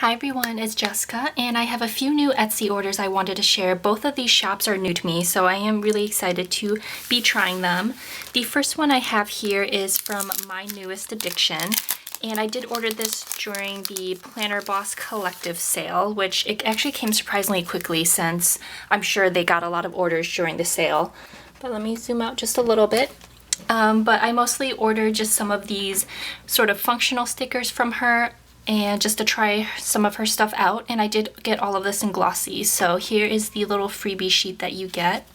Hi everyone, it's Jessica, and I have a few new Etsy orders I wanted to share. Both of these shops are new to me, so I am really excited to be trying them. The first one I have here is from My Newest Addiction, and I did order this during the Planner Boss Collective sale, which it actually came surprisingly quickly since I'm sure they got a lot of orders during the sale. But let me zoom out just a little bit. But I mostly ordered just some of these sort of functional stickers from her, and just to try some of her stuff out, and I did get all of this in glossy. So here is the little freebie sheet that you get.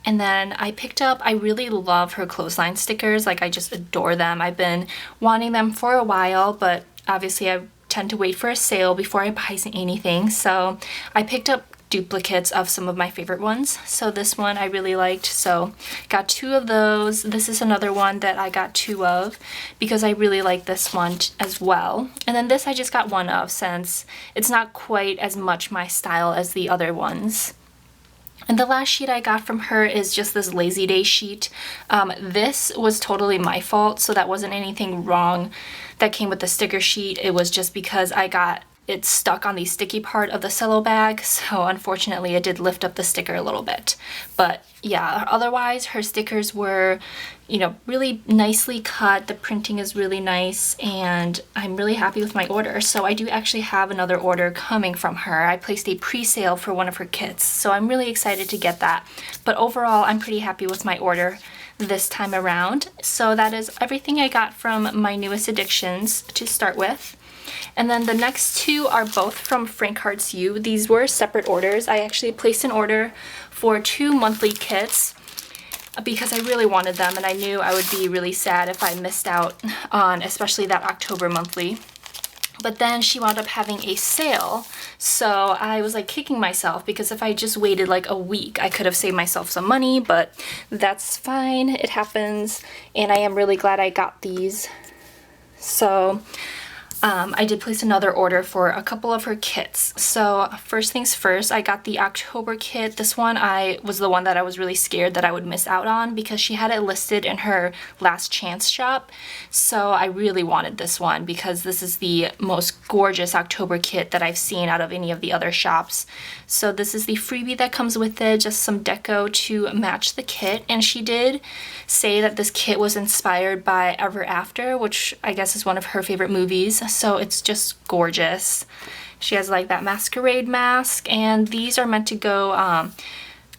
And then I picked up, I really love her clothesline stickers, like I just adore them. I've been wanting them for a while, but obviously I tend to wait for a sale before I buy anything. So I picked up duplicates of some of my favorite ones. So this one I really liked, so got two of those. This is another one that I got two of because I really like this one as well. And then this I just got one of since it's not quite as much my style as the other ones. And the last sheet I got from her is just this Lazy Day sheet. This was totally my fault, so that wasn't anything wrong that came with the sticker sheet. It was just because I got it stuck on the sticky part of the cello bag, so unfortunately it did lift up the sticker a little bit. But yeah, otherwise her stickers were, really nicely cut. The printing is really nice, and I'm really happy with my order. So I do actually have another order coming from her. I placed a pre-sale for one of her kits, so I'm really excited to get that. But overall, I'm pretty happy with my order this time around. So that is everything I got from My Newest Addictions to start with. And then the next two are both from Frank Hearts You. These were separate orders. I actually placed an order for 2 monthly kits because I really wanted them, and I knew I would be really sad if I missed out on especially that October monthly. But then she wound up having a sale, so I was like kicking myself because if I just waited like a week, I could have saved myself some money, but that's fine. It happens, and I am really glad I got these. So I did place another order for a couple of her kits. So first things first, I got the October kit. This one was the one that I was really scared that I would miss out on because she had it listed in her Last Chance shop. So I really wanted this one because this is the most gorgeous October kit that I've seen out of any of the other shops. So this is the freebie that comes with it, just some deco to match the kit. And she did say that this kit was inspired by Ever After, which I guess is one of her favorite movies. So it's just gorgeous. She has like that masquerade mask, and these are meant to go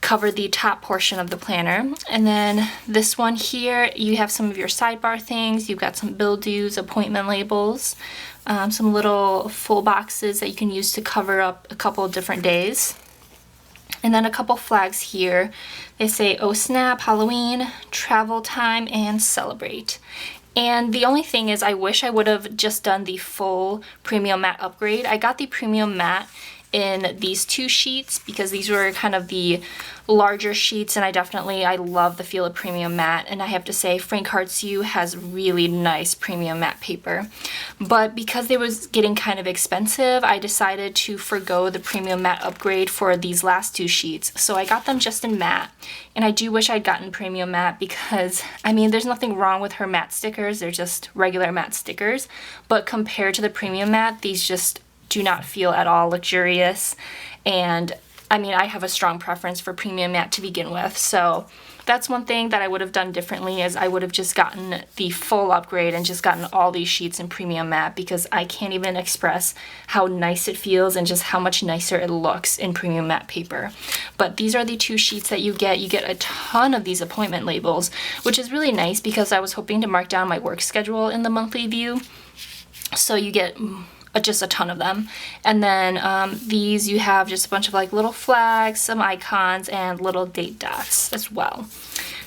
cover the top portion of the planner. And then this one here, you have some of your sidebar things. You've got some bill dues, appointment labels, some little full boxes that you can use to cover up a couple of different days. And then a couple flags here. They say, "Oh snap, Halloween, travel time, and celebrate." And the only thing is, I wish I would have just done the full premium matte upgrade. I got the premium matte in these 2 sheets because these were kind of the larger sheets, and I love the feel of premium matte. And I have to say, Frank Hearts You has really nice premium matte paper. But because they was getting kind of expensive, I decided to forgo the premium matte upgrade for these last 2 sheets. So I got them just in matte, and I do wish I'd gotten premium matte because, there's nothing wrong with her matte stickers. They're just regular matte stickers. But compared to the premium matte, these just do not feel at all luxurious. And I have a strong preference for premium matte to begin with, so that's one thing that I would have done differently, is I would have just gotten the full upgrade and just gotten all these sheets in premium matte, because I can't even express how nice it feels and just how much nicer it looks in premium matte paper. But these are the 2 sheets that you get. You get a ton of these appointment labels, which is really nice because I was hoping to mark down my work schedule in the monthly view. So you get just a ton of them. And then these, you have just a bunch of like little flags, some icons, and little date dots as well.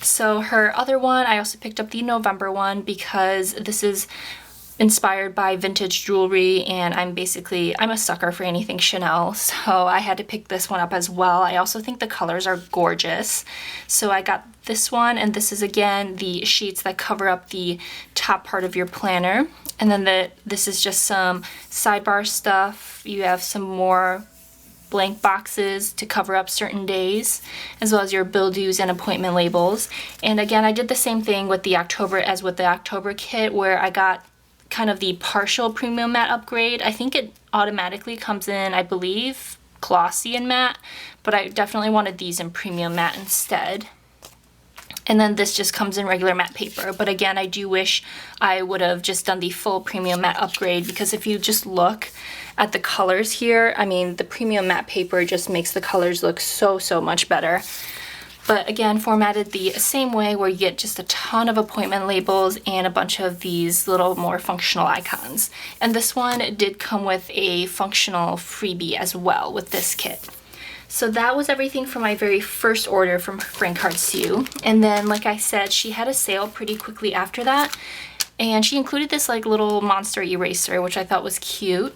So her other one, I also picked up the November one because this is inspired by vintage jewelry, and I'm a sucker for anything Chanel, so I had to pick this one up as well. I also think the colors are gorgeous, so I got this one, and this is again the sheets that cover up the top part of your planner. And then this is just some sidebar stuff. You have some more blank boxes to cover up certain days, as well as your bill dues and appointment labels. And again, I did the same thing with the October kit, where I got kind of the partial premium matte upgrade. I think it automatically comes in, I believe, glossy and matte, but I definitely wanted these in premium matte instead. And then this just comes in regular matte paper. But again, I do wish I would have just done the full premium matte upgrade, because if you just look at the colors here, I mean, the premium matte paper just makes the colors look so much better. But again, formatted the same way, where you get just a ton of appointment labels and a bunch of these little more functional icons. And this one did come with a functional freebie as well with this kit. So that was everything for my very first order from Frankart Sue. And then, like I said, she had a sale pretty quickly after that. And she included this like little monster eraser, which I thought was cute.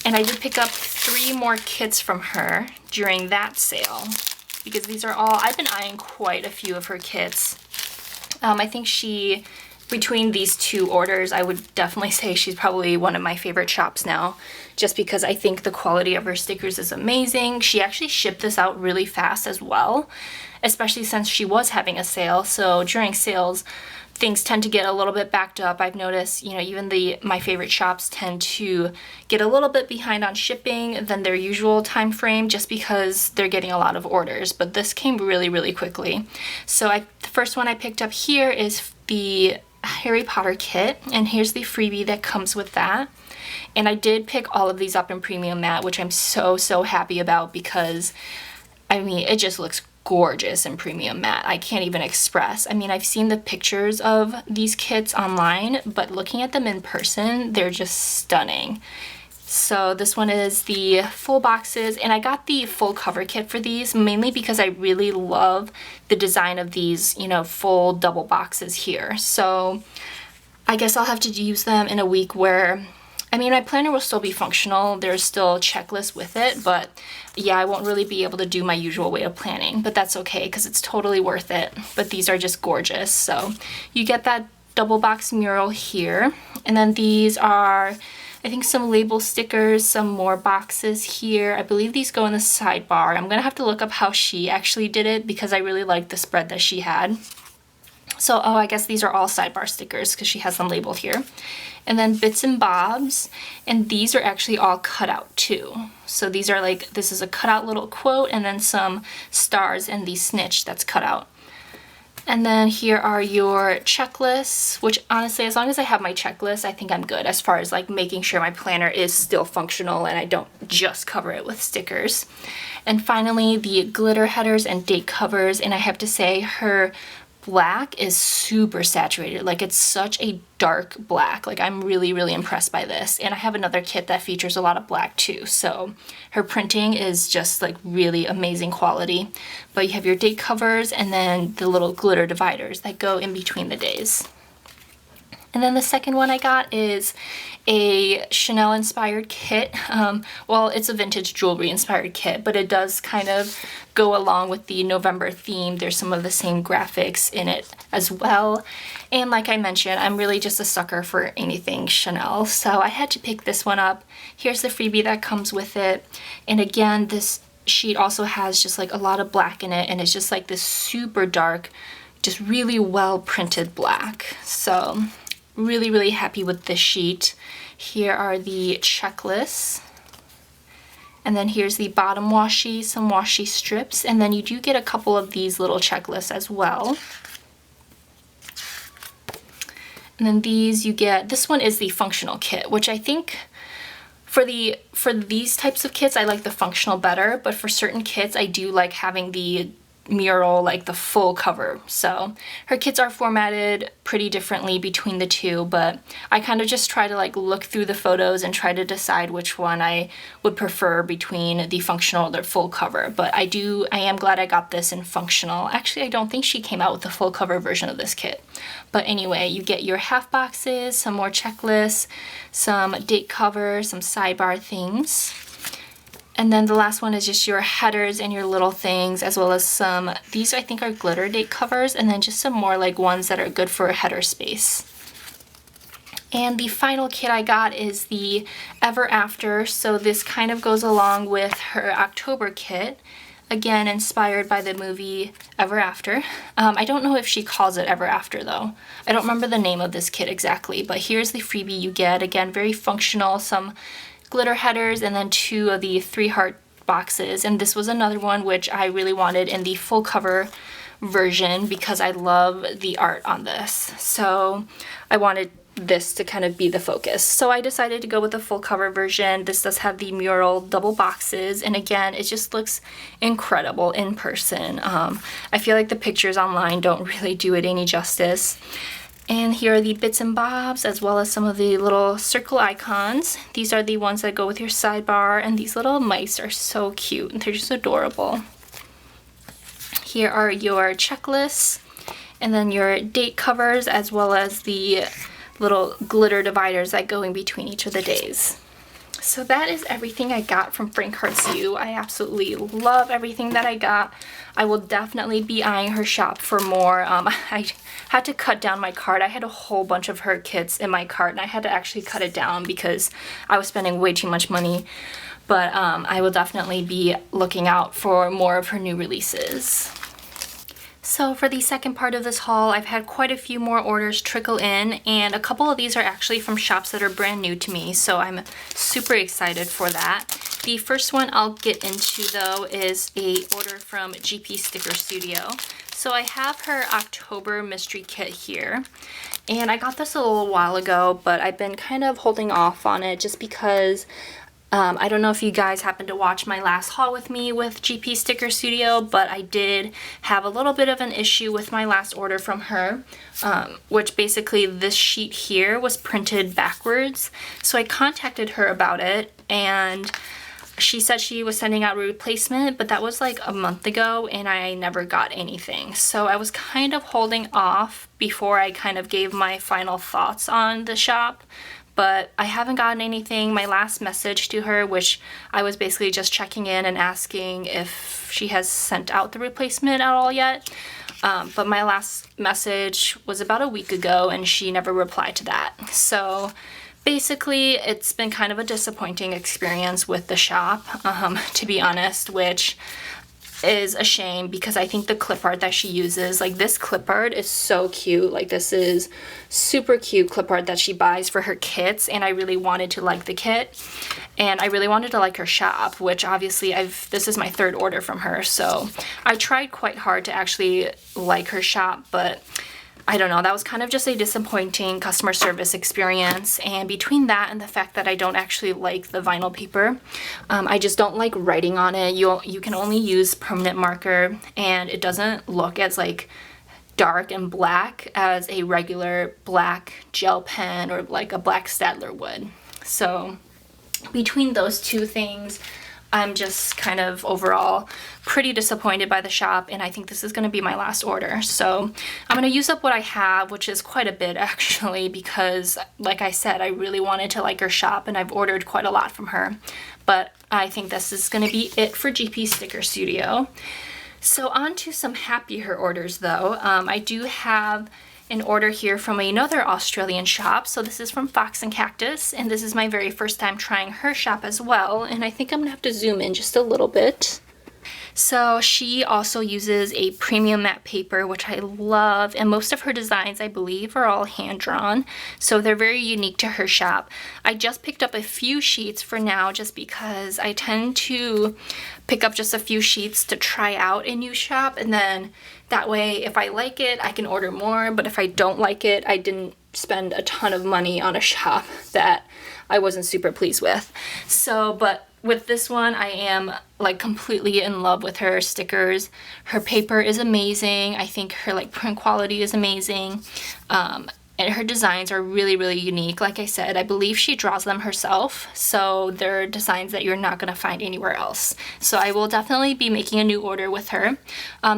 And I did pick up 3 more kits from her during that sale, because these are all, I've been eyeing quite a few of her kits. I think she, between these 2 orders, I would definitely say she's probably one of my favorite shops now, just because I think the quality of her stickers is amazing. She actually shipped this out really fast as well, especially since she was having a sale. So during sales, things tend to get a little bit backed up. I've noticed, you know, even my favorite shops tend to get a little bit behind on shipping than their usual time frame, just because they're getting a lot of orders. But this came really quickly. So the first one I picked up here is the Harry Potter kit, and here's the freebie that comes with that. And I did pick all of these up in premium matte, which I'm so happy about, because I mean, it just looks gorgeous in premium matte. I can't even express. I mean, I've seen the pictures of these kits online, but looking at them in person, they're just stunning. So this one is the full boxes, and I got the full cover kit for these mainly because I really love the design of these, you know, full double boxes here. So I guess I'll have to use them in a week where, I mean, my planner will still be functional. There's still a checklist with it, but yeah, I won't really be able to do my usual way of planning, but that's okay because it's totally worth it. But these are just gorgeous. So you get that double box mural here, and then these are, I think, some label stickers, some more boxes here. I believe these go in the sidebar. I'm gonna have to look up how she actually did it, because I really like the spread that she had. So, oh, I guess these are all sidebar stickers because she has them labeled here. And then bits and bobs, and these are actually all cut out too. So these are like, this is a cut out little quote, and then some stars and the snitch that's cut out. And then here are your checklists, which honestly, as long as I have my checklist, I think I'm good as far as like making sure my planner is still functional and I don't just cover it with stickers. And finally, the glitter headers and date covers, and I have to say her black is super saturated. Like, it's such a dark black. Like, I'm really impressed by this. And I have another kit that features a lot of black too, so her printing is just like really amazing quality. But you have your date covers and then the little glitter dividers that go in between the days. And then the second one I got is a Chanel inspired kit. Well, it's a vintage jewelry inspired kit, but it does kind of go along with the November theme. There's some of the same graphics in it as well. And like I mentioned, I'm really just a sucker for anything Chanel, so I had to pick this one up. Here's the freebie that comes with it. And again, this sheet also has just like a lot of black in it, and it's just like this super dark, just really well printed black. So really happy with this sheet. Here are the checklists, and then here's the bottom washi, some washi strips, and then you do get a couple of these little checklists as well. And then these you get, this one is the functional kit, which I think for these types of kits I like the functional better, but for certain kits I do like having the mural, like the full cover. So her kits are formatted pretty differently between the two, but I kind of just try to like look through the photos and try to decide which one I would prefer between the functional or the full cover. But I am glad I got this in functional. Actually, I don't think she came out with the full cover version of this kit. But anyway, you get your half boxes, some more checklists, some date covers, some sidebar things. And then the last one is just your headers and your little things, as well as some, these I think are glitter date covers, and then just some more like ones that are good for a header space. And the final kit I got is the Ever After. So this kind of goes along with her October kit. again inspired by the movie Ever After. I don't know if she calls it Ever After though. I don't remember the name of this kit exactly, but here's the freebie you get. Again, very functional, some glitter headers, and then 2 of the 3 heart boxes. And this was another one which I really wanted in the full cover version because I love the art on this. So I wanted this to kind of be the focus. So I decided to go with the full cover version. This does have the mural double boxes, and again, it just looks incredible in person. I feel like the pictures online don't really do it any justice. And here are the bits and bobs, as well as some of the little circle icons. These are the ones that go with your sidebar, and these little mice are so cute. They're just adorable. Here are your checklists, and then your date covers, as well as the little glitter dividers that go in between each of the days. So that is everything I got from Frank Hearts U. I absolutely love everything that I got. I will definitely be eyeing her shop for more. I had to cut down my cart. I had a whole bunch of her kits in my cart, and I had to actually cut it down because I was spending way too much money. But I will definitely be looking out for more of her new releases. So for the second part of this haul, I've had quite a few more orders trickle in, and a couple of these are actually from shops that are brand new to me, so I'm super excited for that. The first one I'll get into though is a order from GP Sticker Studio. So I have her October mystery kit here, and I got this a little while ago, but I've been kind of holding off on it just because I don't know if you guys happened to watch my last haul with me with GP Sticker Studio, but I did have a little bit of an issue with my last order from her, which basically this sheet here was printed backwards. So I contacted her about it, and she said she was sending out a replacement, but that was like a month ago and I never got anything. So I was kind of holding off before I kind of gave my final thoughts on the shop. But I haven't gotten anything. My last message to her, which I was basically just checking in and asking if she has sent out the replacement at all yet. But my last message was about a week ago and she never replied to that. So basically, it's been kind of a disappointing experience with the shop, to be honest, which is a shame because I think the clip art that she uses, like this clip art is so cute. Like this is super cute clip art that she buys for her kits, and I really wanted to like the kit, and I really wanted to like her shop, which obviously this is my third order from her, so I tried quite hard to actually like her shop, but I don't know, that was kind of just a disappointing customer service experience. And between that and the fact that I don't actually like the vinyl paper, I just don't like writing on it. You can only use permanent marker, and it doesn't look as like dark and black as a regular black gel pen or like a black Staedtler would. So between those two things, I'm just kind of overall pretty disappointed by the shop, and I think this is going to be my last order. So I'm going to use up what I have, which is quite a bit actually, because like I said, I really wanted to like her shop and I've ordered quite a lot from her. But I think this is going to be it for GP Sticker Studio. So on to some happier orders though. I do have an order here from another Australian shop. So this is from Fox and Cactus, and this is my very first time trying her shop as well, and I think I'm gonna have to zoom in just a little bit. So she also uses a premium matte paper, which I love, and most of her designs, I believe, are all hand-drawn, so they're very unique to her shop. I just picked up a few sheets for now just because I tend to pick up just a few sheets to try out a new shop, and then that way if I like it, I can order more, but if I don't like it, I didn't spend a ton of money on a shop that I wasn't super pleased with. So, but with this one, I am like completely in love with her stickers. Her paper is amazing. I think her like print quality is amazing. And her designs are really, really unique. Like I said, I believe she draws them herself, so they're designs that you're not gonna find anywhere else. So I will definitely be making a new order with her.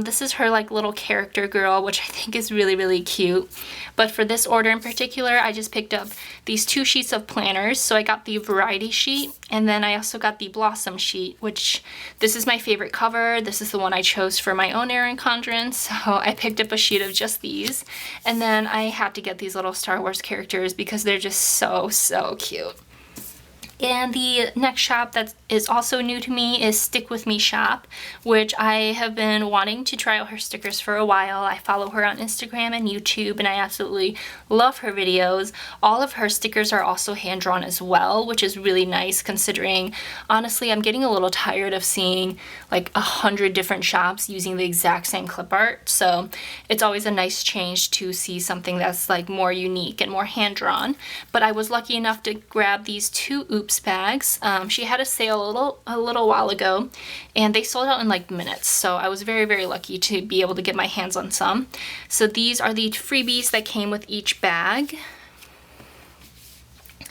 This is her like little character girl, which I think is really, really cute. But for this order in particular, I just picked up these 2 sheets of planners. So I got the variety sheet, and then I also got the blossom sheet, which this is my favorite cover. This is the one I chose for my own Erin Condren, so I picked up a sheet of just these. And then I had to get these little Star Wars characters because they're just so, so cute. And the next shop that is also new to me is Stick With Me Shop, which I have been wanting to try out her stickers for a while. I follow her on Instagram and YouTube, and I absolutely love her videos. All of her stickers are also hand-drawn as well, which is really nice considering, honestly, I'm getting a little tired of seeing like 100 different shops using the exact same clip art. So it's always a nice change to see something that's like more unique and more hand-drawn. But I was lucky enough to grab these two Oops bags. She had a sale a little while ago, and they sold out in like minutes, so I was very lucky to be able to get my hands on some. So these are the freebies that came with each bag,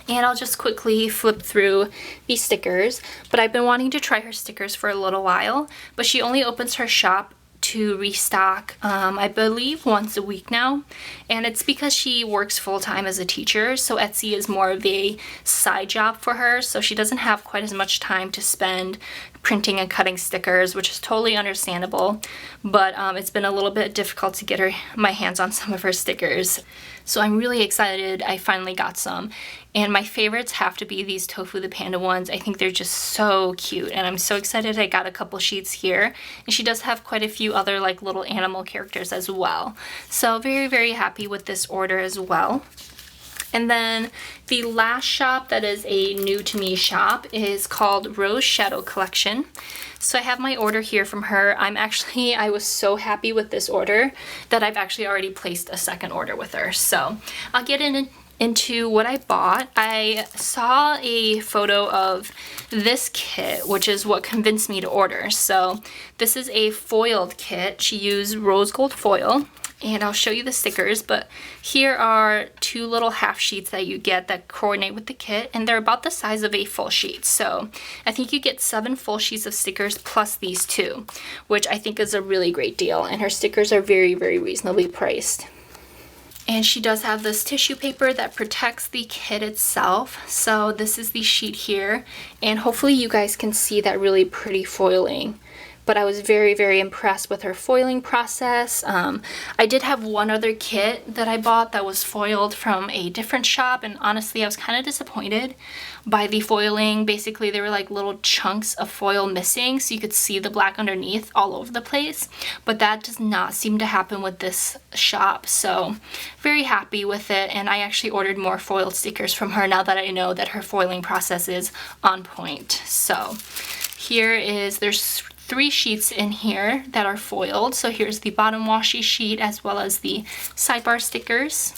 and I'll just quickly flip through these stickers. But I've been wanting to try her stickers for a little while, but she only opens her shop to restock, I believe once a week now, and it's because she works full-time as a teacher, so Etsy is more of a side job for her, so she doesn't have quite as much time to spend printing and cutting stickers, which is totally understandable. But it's been a little bit difficult to get my hands on some of her stickers. So I'm really excited I finally got some. And my favorites have to be these Tofu the Panda ones. I think they're just so cute, and I'm so excited I got a couple sheets here. And she does have quite a few other like little animal characters as well. So very happy with this order as well. And then the last shop that is a new to me shop is called Rose Shadow Collection. So I have my order here from her. I was so happy with this order that I've actually already placed a second order with her. So I'll get into what I bought. I saw a photo of this kit, which is what convinced me to order. So this is a foiled kit. She used rose gold foil, and I'll show you the stickers, but here are two little half sheets that you get that coordinate with the kit, and they're about the size of a full sheet. So I think you get 7 full sheets of stickers plus these two, which I think is a really great deal, and her stickers are very reasonably priced. And she does have this tissue paper that protects the kit itself. So this is the sheet here, and hopefully you guys can see that really pretty foiling. But I was very impressed with her foiling process. I did have one other kit that I bought that was foiled from a different shop, and honestly I was kind of disappointed by the foiling. Basically there were like little chunks of foil missing, so you could see the black underneath all over the place, but that does not seem to happen with this shop. So very happy with it, and I actually ordered more foiled stickers from her now that I know that her foiling process is on point. So there's 3 sheets in here that are foiled. So here's the bottom washi sheet as well as the sidebar stickers.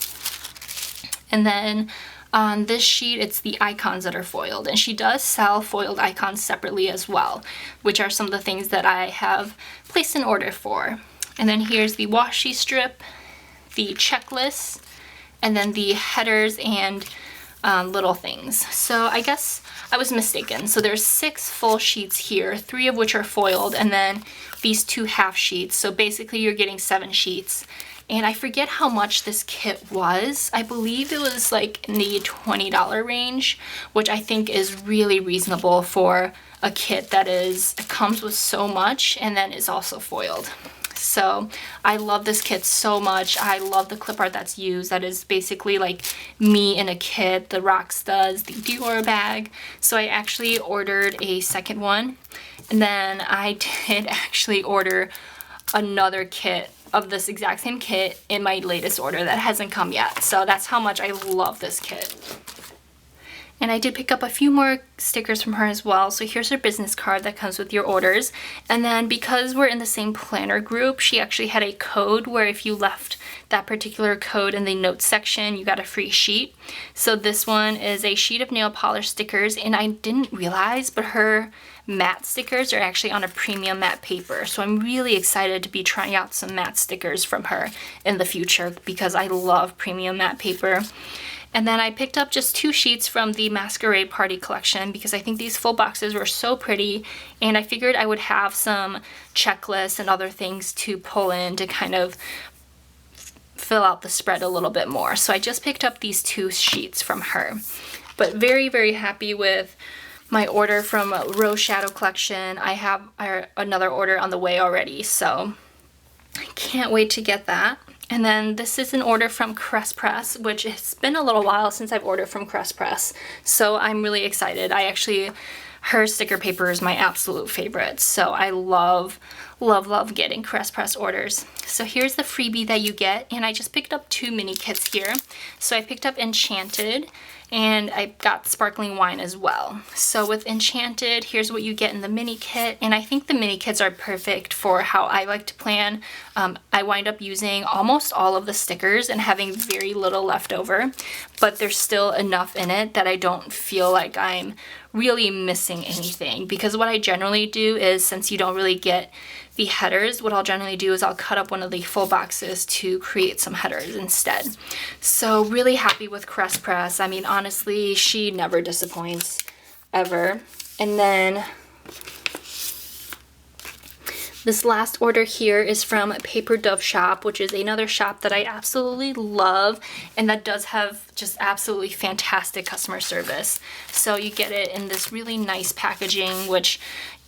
And then on this sheet, it's the icons that are foiled. And she does sell foiled icons separately as well, which are some of the things that I have placed an order for. And then here's the washi strip, the checklist, and then the headers and little things. So I guess I was mistaken. So there's 6 full sheets here, 3 of which are foiled, and then these 2 half sheets. So basically you're getting 7 sheets. And I forget how much this kit was. I believe it was like in the $20 range, which I think is really reasonable for a kit that comes with so much and then is also foiled. So I love this kit so much. I love the clip art that's used. That is basically like me in a kit, the Rock Studs, the Dior bag. So I actually ordered a second one, and then I did actually order another kit of this exact same kit in my latest order that hasn't come yet. So that's how much I love this kit. And I did pick up a few more stickers from her as well. So here's her business card that comes with your orders. And then because we're in the same planner group, she actually had a code where if you left that particular code in the notes section, you got a free sheet. So this one is a sheet of nail polish stickers, and I didn't realize, but her matte stickers are actually on a premium matte paper. So I'm really excited to be trying out some matte stickers from her in the future because I love premium matte paper. And then I picked up just 2 sheets from the Masquerade Party collection because I think these full boxes were so pretty, and I figured I would have some checklists and other things to pull in to kind of fill out the spread a little bit more. So I just picked up these 2 sheets from her. But very happy with my order from Rose Shadow Collection. I have another order on the way already, so I can't wait to get that. And then this is an order from Crest Press, which it's been a little while since I've ordered from Crest Press, so I'm really excited. Her sticker paper is my absolute favorite, so I love getting Crest Press orders. So here's the freebie that you get, and I just picked up 2 mini kits here. So I picked up Enchanted, and I got Sparkling Wine as well. So with Enchanted, here's what you get in the mini kit, and I think the mini kits are perfect for how I like to plan. I wind up using almost all of the stickers and having very little left over, but there's still enough in it that I don't feel like I'm really missing anything, because what I generally do is, since you don't really get the headers, what I'll generally do is I'll cut up one of the full boxes to create some headers instead. So really happy with Crest Press. I mean, honestly, she never disappoints, ever. And then this last order here is from Paper Dove Shop, which is another shop that I absolutely love, and that does have just absolutely fantastic customer service. So you get it in this really nice packaging, which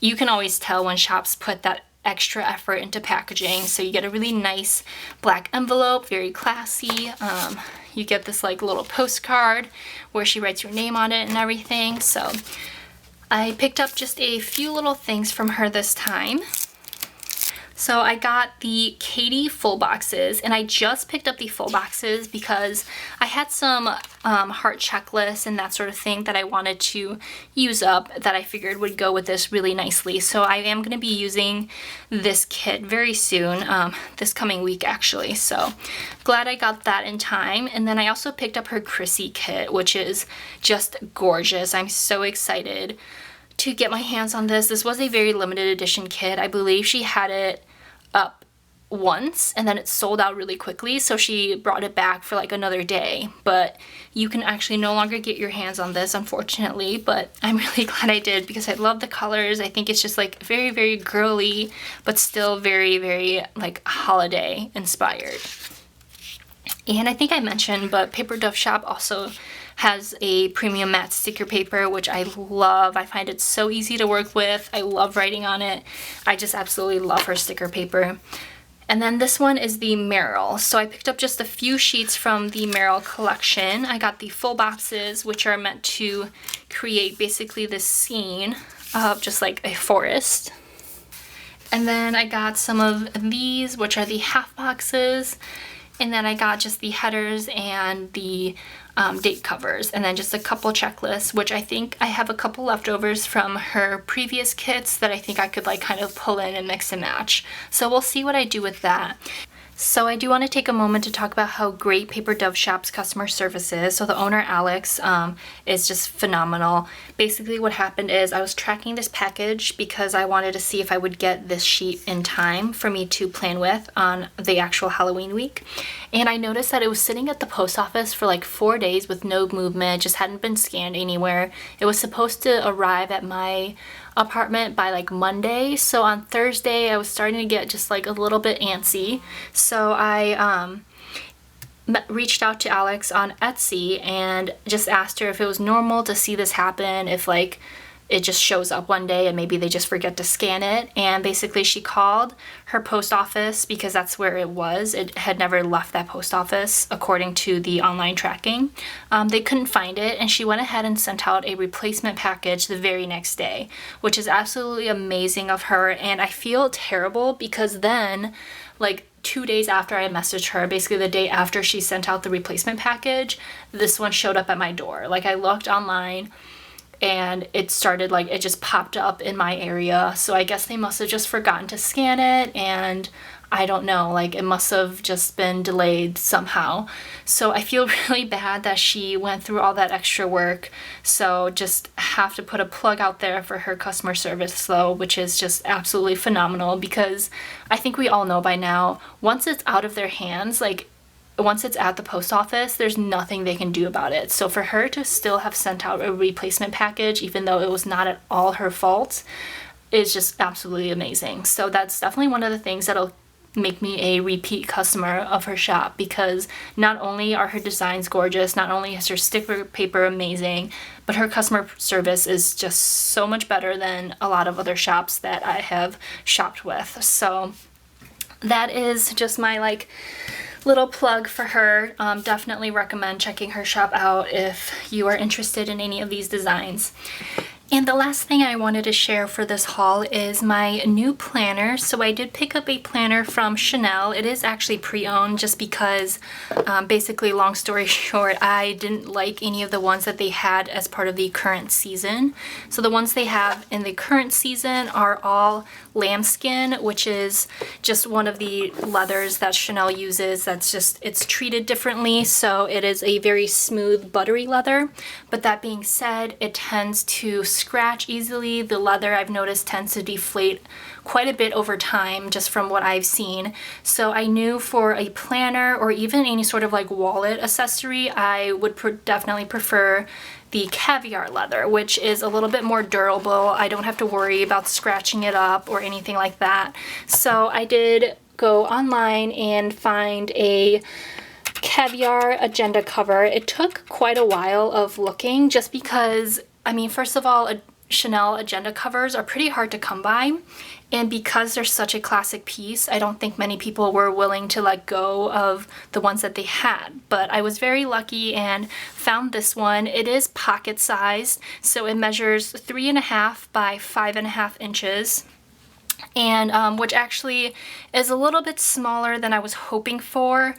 you can always tell when shops put that extra effort into packaging. So you get a really nice black envelope, very classy. You get this like little postcard where she writes your name on it and everything. So I picked up just a few little things from her this time. So I got the Katie full boxes, and I just picked up the full boxes because I had some heart checklists and that sort of thing that I wanted to use up that I figured would go with this really nicely. So I am going to be using this kit very soon, this coming week actually. So glad I got that in time. And then I also picked up her Chrissy kit, which is just gorgeous. I'm so excited to get my hands on this. This was a very limited edition kit. I believe she had it up once and then it sold out really quickly, so she brought it back for like another day, but you can actually no longer get your hands on this, unfortunately. But I'm really glad I did, because I love the colors. I think it's just like very girly, but still very like holiday inspired. And I think I mentioned, but Paper Dove Shop also has a premium matte sticker paper, which I love. I find it so easy to work with. I love writing on it. I just absolutely love her sticker paper. And then this one is the Meryl. So I picked up just a few sheets from the Meryl collection. I got the full boxes, which are meant to create basically this scene of just like a forest. And then I got some of these, which are the half boxes. And then I got just the headers and the date covers, and then just a couple checklists, which I think I have a couple leftovers from her previous kits that I think I could like kind of pull in and mix and match. So we'll see what I do with that. So I do want to take a moment to talk about how great Paper Dove Shop's customer service is. So the owner, Alex, is just phenomenal. Basically what happened is I was tracking this package because I wanted to see if I would get this sheet in time for me to plan with on the actual Halloween week. And I noticed that it was sitting at the post office for like 4 days with no movement, just hadn't been scanned anywhere. It was supposed to arrive at my apartment by like Monday, so on Thursday I was starting to get just like a little bit antsy. So I reached out to Alex on Etsy and just asked her if it was normal to see this happen, if like it just shows up one day and maybe they just forget to scan it. And basically she called her post office because that's where it was. It had never left that post office according to the online tracking. They couldn't find it, and she went ahead and sent out a replacement package the very next day, which is absolutely amazing of her. And I feel terrible because then like 2 days after I messaged her, basically the day after she sent out the replacement package, this one showed up at my door. Like I looked online and it started like, it just popped up in my area. So I guess they must have just forgotten to scan it, and I don't know, like it must have just been delayed somehow. So I feel really bad that she went through all that extra work. So just have to put a plug out there for her customer service though, which is just absolutely phenomenal, because I think we all know by now, once it's out of their hands, like once it's at the post office, there's nothing they can do about it. So for her to still have sent out a replacement package, even though it was not at all her fault, is just absolutely amazing. So that's definitely one of the things that'll make me a repeat customer of her shop, because not only are her designs gorgeous, not only is her sticker paper amazing, but her customer service is just so much better than a lot of other shops that I have shopped with. So that is just my like little plug for her. Definitely recommend checking her shop out if you are interested in any of these designs. And the last thing I wanted to share for this haul is my new planner. So I did pick up a planner from Chanel. It is actually pre-owned just because, basically, long story short, I didn't like any of the ones that they had as part of the current season. So the ones they have in the current season are all lambskin, which is just one of the leathers that Chanel uses. That's just, it's treated differently. So it is a very smooth, buttery leather. But that being said, it tends to scratch easily. The leather, I've noticed, tends to deflate quite a bit over time just from what I've seen. So I knew for a planner or even any sort of like wallet accessory, I would definitely prefer the caviar leather, which is a little bit more durable. I don't have to worry about scratching it up or anything like that. So I did go online and find a caviar agenda cover. It took quite a while of looking just because, I mean, first of all, Chanel agenda covers are pretty hard to come by, and because they're such a classic piece, I don't think many people were willing to let go of the ones that they had. But I was very lucky and found this one. It is pocket sized, so it measures 3.5 by 5.5 inches. And which actually is a little bit smaller than I was hoping for,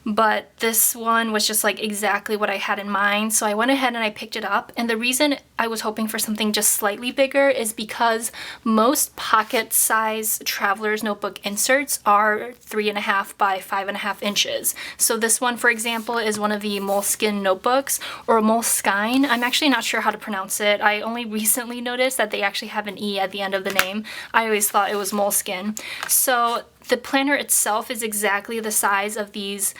but this one was just like exactly what I had in mind. So I went ahead and I picked it up. And the reason I was hoping for something just slightly bigger is because most pocket size traveler's notebook inserts are 3.5 by 5.5 inches. So this one, for example, is one of the Moleskine notebooks, or Moleskine. I'm actually not sure how to pronounce it. I only recently noticed that they actually have an E at the end of the name. I always thought it was Moleskine. So the planner itself is exactly the size of these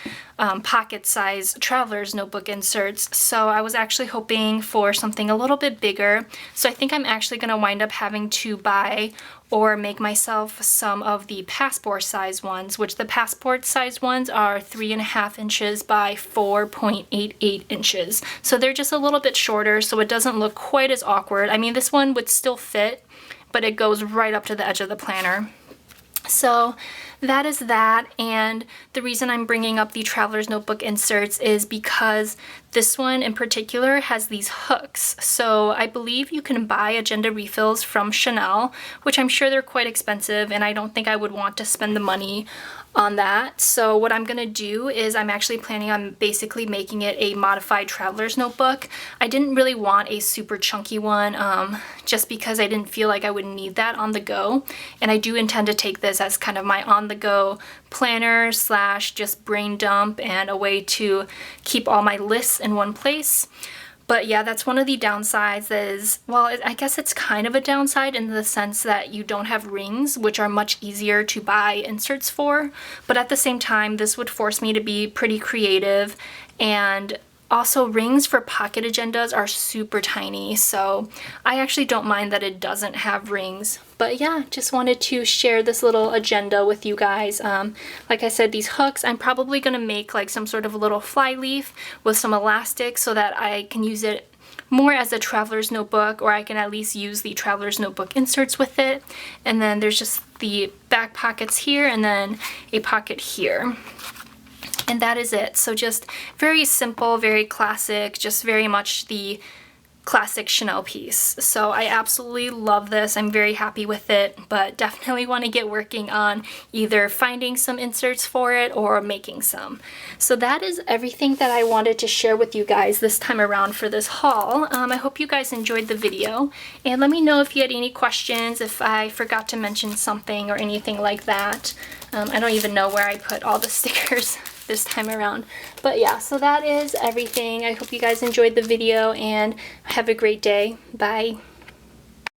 pocket size traveler's notebook inserts. So I was actually hoping for something a little bit bigger. So I think I'm actually going to wind up having to buy or make myself some of the passport size ones, which the passport size ones are 3.5 inches by 4.88 inches. So they're just a little bit shorter, so it doesn't look quite as awkward. I mean, this one would still fit, but it goes right up to the edge of the planner. So that is that, and the reason I'm bringing up the traveler's notebook inserts is because this one in particular has these hooks. So I believe you can buy agenda refills from Chanel, which I'm sure they're quite expensive, and I don't think I would want to spend the money on that. So what I'm gonna do is I'm actually planning on basically making it a modified traveler's notebook. I didn't really want a super chunky one just because I didn't feel like I would need that on the go, and I do intend to take this as kind of my on-the-go planner slash just brain dump and a way to keep all my lists in one place. But yeah, that's one of the downsides that is, well, I guess it's kind of a downside in the sense that you don't have rings, which are much easier to buy inserts for. But at the same time, this would force me to be pretty creative, and also rings for pocket agendas are super tiny, so I actually don't mind that it doesn't have rings. But yeah, just wanted to share this little agenda with you guys. Like I said, these hooks, I'm probably gonna make like some sort of a little fly leaf with some elastic so that I can use it more as a traveler's notebook, or I can at least use the traveler's notebook inserts with it. And then there's just the back pockets here and then a pocket here. And that is it. So just very simple, very classic, just very much the classic Chanel piece. So I absolutely love this. I'm very happy with it, but definitely want to get working on either finding some inserts for it or making some. So that is everything that I wanted to share with you guys this time around for this haul. I hope you guys enjoyed the video, and let me know if you had any questions, if I forgot to mention something or anything like that. I don't even know where I put all the stickers this time around. But yeah, so that is everything. I hope you guys enjoyed the video and have a great day. Bye.